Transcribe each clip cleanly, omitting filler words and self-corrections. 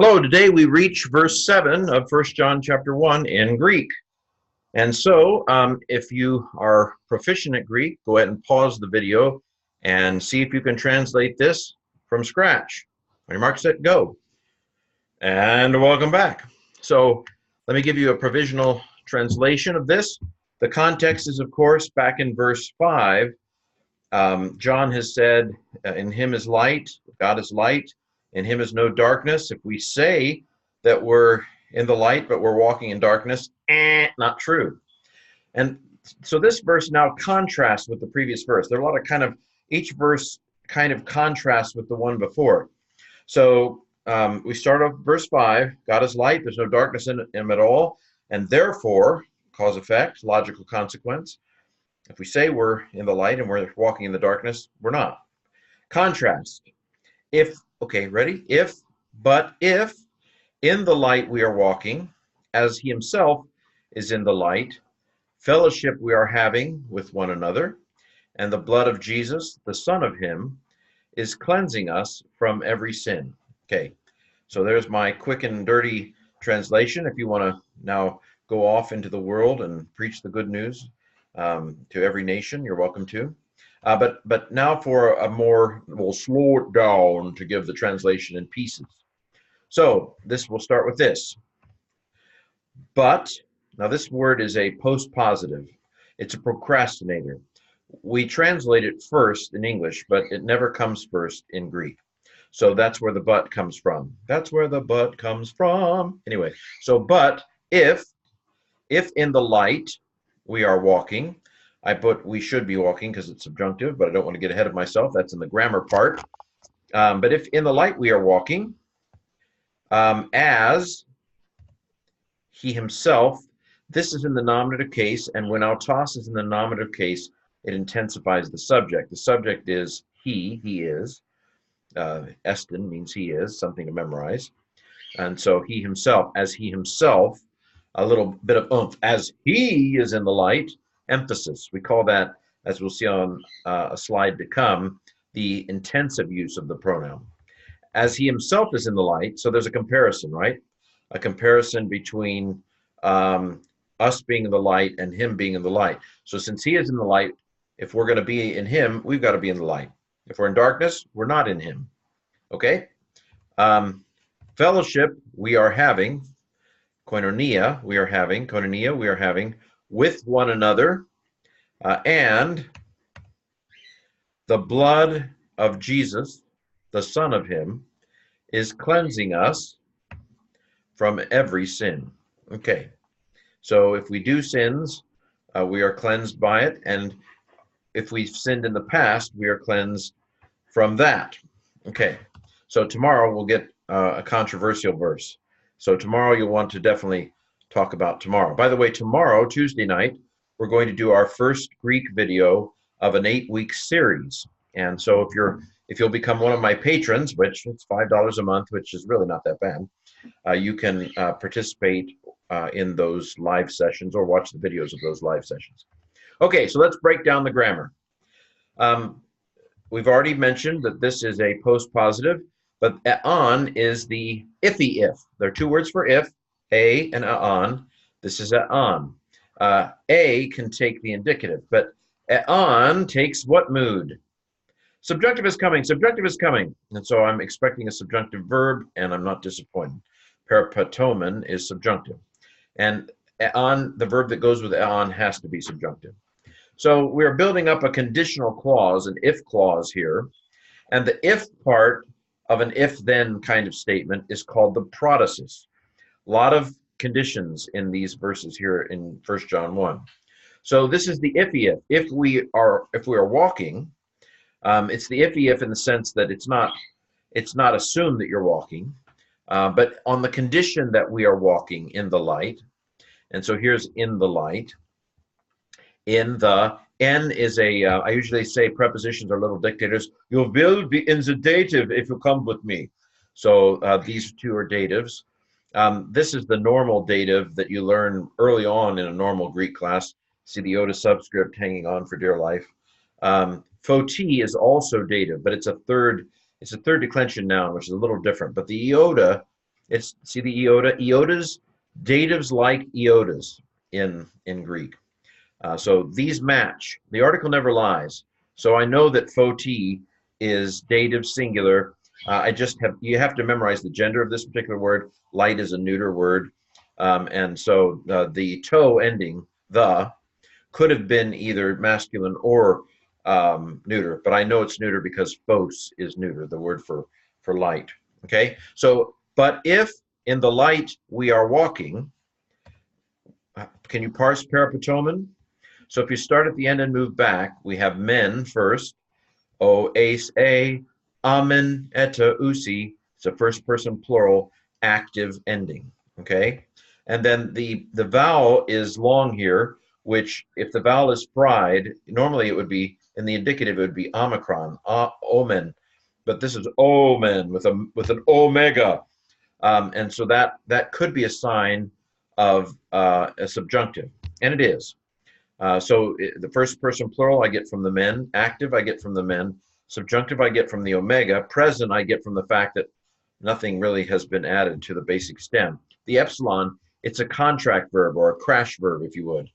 Hello, today we reach verse 7 of 1 John chapter 1 in Greek. And so if you are proficient at Greek, go ahead and pause the video and see if you can translate this from scratch. On your mark, set, go. And welcome back. So let me give you a provisional translation of this. The context is, of course, back in verse 5. John has said, in him is light, God is light, in him is no darkness. If we say that we're in the light, but we're walking in darkness, not true. And so this verse now contrasts with the previous verse. There are a lot of each verse kind of contrasts with the one before. So we start off verse 5, God is light, there's no darkness in him at all, and therefore, cause effect, logical consequence. If we say we're in the light and we're walking in the darkness, we're not. Contrast. Okay, ready? But if in the light we are walking, as he himself is in the light, fellowship we are having with one another, and the blood of Jesus, the Son of him, is cleansing us from every sin. Okay, so there's my quick and dirty translation. If you want to now go off into the world and preach the good news to every nation, you're welcome to. But now for a more, we'll slow it down to give the translation in pieces. So we'll start with this. But, now this word is a post-positive. It's a procrastinator. We translate it first in English, but it never comes first in Greek. So that's where the but comes from. That's where the but comes from. Anyway, so but if in the light we are walking, I put we should be walking because it's subjunctive, but I don't want to get ahead of myself. That's in the grammar part. But if in the light we are walking, as he himself, this is in the nominative case, and when autos is in the nominative case, it intensifies the subject. The subject is he is. Estin means he is, something to memorize. And so he himself, as he himself, a little bit of oomph, as he is in the light, emphasis. We call that, as we'll see on a slide to come, the intensive use of the pronoun. As he himself is in the light, so there's a comparison, right? A comparison between us being in the light and him being in the light. So since he is in the light, if we're going to be in him, we've got to be in the light. If we're in darkness, we're not in him. Okay? Fellowship we are having, koinonia we are having with one another, and the blood of Jesus, the Son of him, is cleansing us from every sin. Okay, so if we do sins, we are cleansed by it, and if we've sinned in the past, we are cleansed from that. Okay, so tomorrow we'll get a controversial verse. So tomorrow you'll want to definitely talk about tomorrow. By the way, tomorrow, Tuesday night, we're going to do our first Greek video of an 8-week series. And so if you'll become one of my patrons, which it's $5 a month, which is really not that bad, you can participate in those live sessions or watch the videos of those live sessions. Okay, so let's break down the grammar. We've already mentioned that this is a post-positive, but on is the iffy if. There are two words for if, a and on. This is on. A can take the indicative, but on takes what mood? Subjunctive is coming, subjunctive is coming. And so I'm expecting a subjunctive verb, and I'm not disappointed. Perpetomen is subjunctive. And on, the verb that goes with on has to be subjunctive. So we're building up a conditional clause, an if clause here. And the if part of an if-then kind of statement is called the protasis. A lot of conditions in these verses here in 1 John 1. So this is the iffy if. If we are walking, it's the iffy if in the sense that it's not assumed that you're walking, but on the condition that we are walking in the light. And so here's in the light. In the, N is I usually say prepositions are little dictators. You will be in the dative if you come with me. So these two are datives. This is the normal dative that you learn early on in a normal Greek class. See the iota subscript hanging on for dear life. Photi is also dative, but it's a third declension noun, which is a little different. But the iota It's, see the iota? Iotas, datives like iotas in Greek. So these match. The article never lies. So I know that photi is dative singular. You have to memorize the gender of this particular word. Light is a neuter word. And so the to ending, the, could have been either masculine or neuter, but I know it's neuter because phos is neuter, the word for light. Okay, so, but if in the light we are walking, can you parse peripatomon? So if you start at the end and move back, we have men first, o, ace, a, amen, eta, usi. It's a first person plural, active ending, okay? And then the vowel is long here, which if the vowel is fried, normally it would be, in the indicative, it would be omicron, omen. But this is omen with an omega. And so that could be a sign of a subjunctive, and it is. So the first person plural I get from the men, active I get from the men, subjunctive I get from the omega, present I get from the fact that nothing really has been added to the basic stem. The epsilon, it's a contract verb or a crash verb, if you would,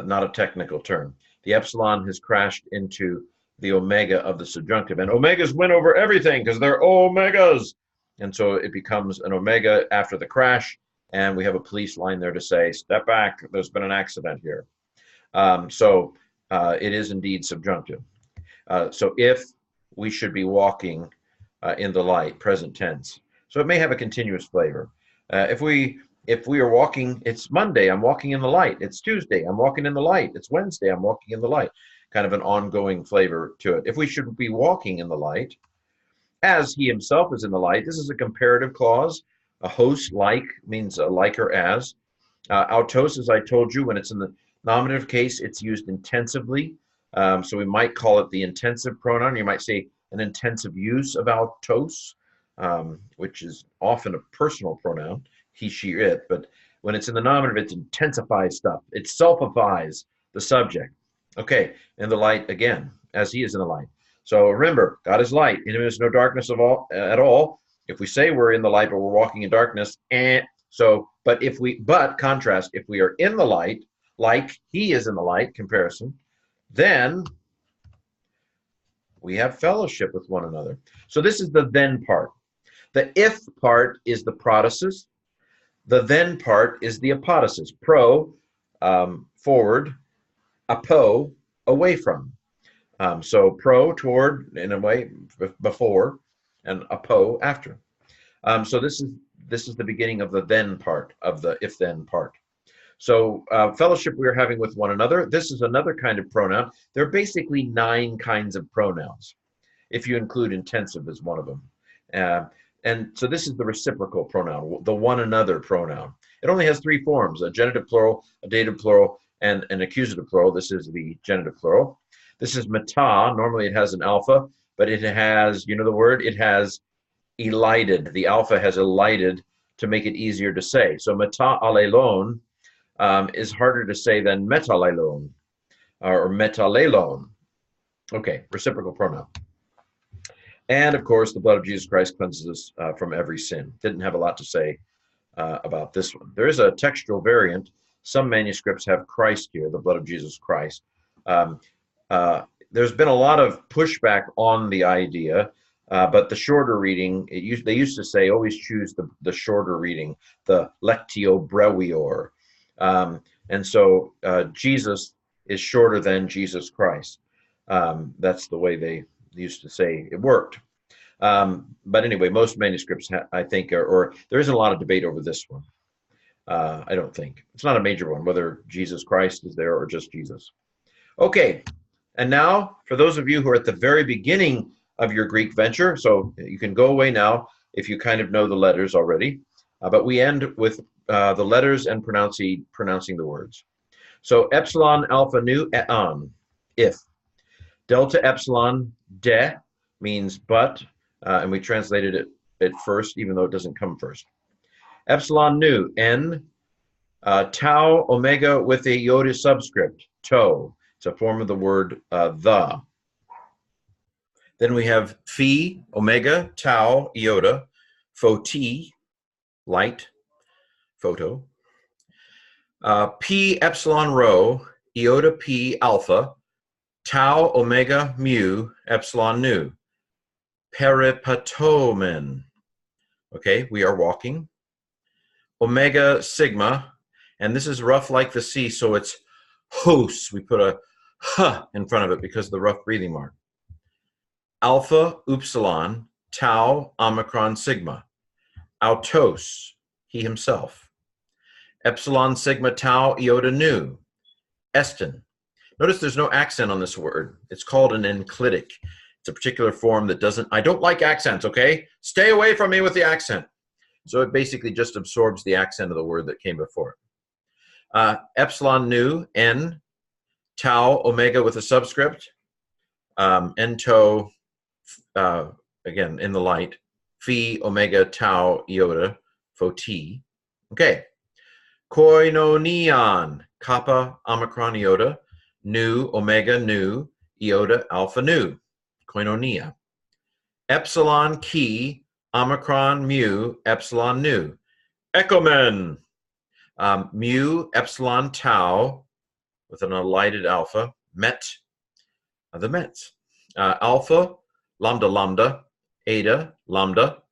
not a technical term. The epsilon has crashed into the omega of the subjunctive, and omegas win over everything because they're omegas. And so it becomes an omega after the crash, and we have a police line there to say, step back, there's been an accident here. So it is indeed subjunctive. So if we should be walking in the light, present tense. So it may have a continuous flavor. If we are walking, it's Monday, I'm walking in the light. It's Tuesday, I'm walking in the light. It's Wednesday, I'm walking in the light. Kind of an ongoing flavor to it. If we should be walking in the light, as he himself is in the light, this is a comparative clause. A host like means like or as. Autos, as I told you, when it's in the nominative case, it's used intensively. So we might call it the intensive pronoun. You might say an intensive use of autos, which is often a personal pronoun, he, she, it. But when it's in the nominative, it intensifies stuff. It selfifies the subject. Okay, in the light again, as he is in the light. So remember, God is light. In him is no darkness at all. If we say we're in the light, but we're walking in darkness, but contrast, if we are in the light, like he is in the light, comparison, then we have fellowship with one another. So this is the then part. The if part is the protasis. The then part is the apodosis. Pro, forward, apo, away from. So pro, toward, in a way, before, and apo, after. So this is the beginning of the then part, of the if-then part. So fellowship we are having with one another. This is another kind of pronoun. There are basically 9 kinds of pronouns, if you include intensive as one of them. And so this is the reciprocal pronoun, the one another pronoun. It only has 3 forms, a genitive plural, a dative plural, and an accusative plural. This is the genitive plural. This is meta. Normally it has an alpha, but it has, you know the word? It has elided. The alpha has elided to make it easier to say. So meta alelon is harder to say than metalelon or metalelon. Okay, reciprocal pronoun. And of course, the blood of Jesus Christ cleanses us from every sin. Didn't have a lot to say about this one. There is a textual variant. Some manuscripts have Christ here, the blood of Jesus Christ. There's been a lot of pushback on the idea, but the shorter reading, they used to say, always choose the shorter reading, the lectio brevior. And so Jesus is shorter than Jesus Christ. That's the way they used to say it worked. But anyway, most manuscripts, I think, or there isn't a lot of debate over this one. I don't think. It's not a major one, whether Jesus Christ is there or just Jesus. Okay, and now, for those of you who are at the very beginning of your Greek venture, so you can go away now if you kind of know the letters already, but we end with the letters and pronouncing the words. So epsilon, alpha, nu, eon, if. Delta epsilon, de, means but, and we translated it at first, even though it doesn't come first. Epsilon nu, n, tau, omega with a iota subscript, to. It's a form of the word the. Then we have phi, omega, tau, iota, photi, light, photo. P epsilon rho, iota p alpha, tau omega mu epsilon nu. Peripatomen. Okay, we are walking. Omega sigma, and this is rough like the sea, so it's hos. We put a h in front of it because of the rough breathing mark. Alpha upsilon, tau omicron sigma. Autos, he himself. Epsilon sigma tau iota nu. Estin. Notice there's no accent on this word. It's called an enclitic. It's a particular form that doesn't, I don't like accents, okay? Stay away from me with the accent. So it basically just absorbs the accent of the word that came before it. Epsilon nu, n, tau omega with a subscript, ento, again, in the light, phi omega tau iota, pho t. Okay. Koinonion, kappa omicron iota, nu omega nu, iota alpha nu. Koinonia. Epsilon chi, omicron mu, epsilon nu. Echomen. Mu, epsilon tau, with an elided alpha. Met, the Mets. Alpha, lambda lambda, eta, lambda,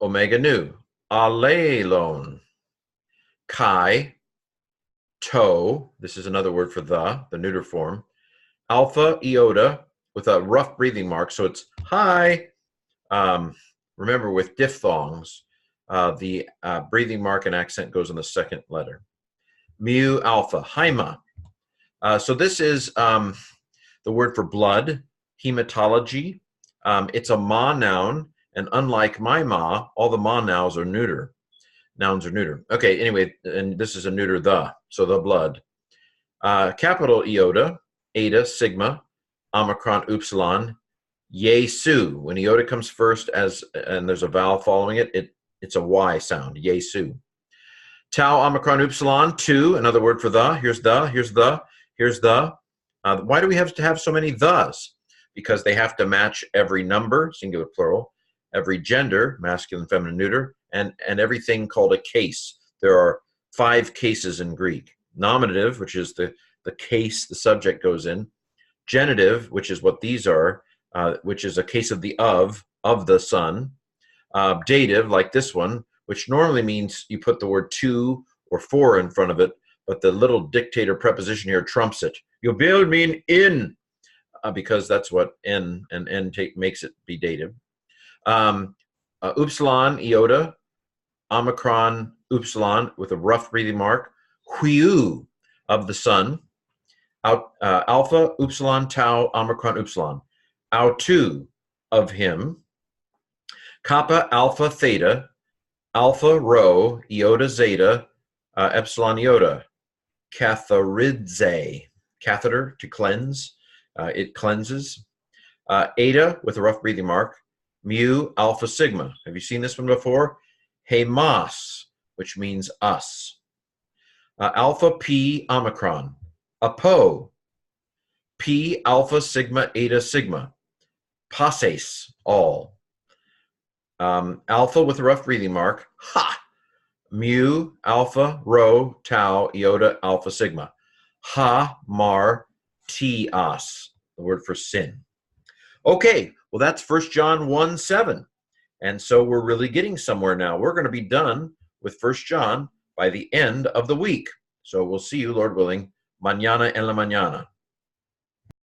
omega nu. Allelon. Chi, toe, this is another word for the neuter form. Alpha, iota, with a rough breathing mark, so it's hi. Remember, with diphthongs, the breathing mark and accent goes on the second letter. Mu alpha, hyma. So this is the word for blood, hematology. It's a ma noun, and unlike my ma, all the ma nouns are neuter. Nouns are neuter. Okay, anyway, and this is a neuter the, so the blood. Capital iota, eta, sigma, omicron, upsilon, Yesu. When iota comes first and there's a vowel following it, it's a Y sound, Yesu. Tau omicron upsilon, 2, another word for the. Here's the, here's the, here's the. Why do we have to have so many thes? Because they have to match every number, singular, plural, every gender, masculine, feminine, neuter, and everything called a case. There are 5 cases in Greek. Nominative, which is the case the subject goes in. Genitive, which is what these are, which is a case of the of the son. Dative, like this one, which normally means you put the word to or for in front of it, but the little dictator preposition here trumps it. You build mean in, because that's what n and n makes it be dative. Upsilon, iota, omicron, upsilon, with a rough breathing mark. Hu, of the sun. Alpha, upsilon, tau, omicron, upsilon. Autu, of him. Kappa, alpha, theta. Alpha, rho, iota, zeta, epsilon, iota. Catharidze, catheter, to cleanse. It cleanses. Eta, with a rough breathing mark. Mu, alpha, sigma. Have you seen this one before? Hemas, which means us. Alpha, p, omicron. Apo. P, alpha, sigma, eta, sigma. Passes, all. Alpha with a rough breathing mark. Ha. Mu, alpha, rho, tau, iota, alpha, sigma. Ha, mar, ti, as, the word for sin. Okay, well, that's 1 John 1:7. And so we're really getting somewhere now. We're going to be done with 1 John by the end of the week. So we'll see you, Lord willing, mañana en la mañana.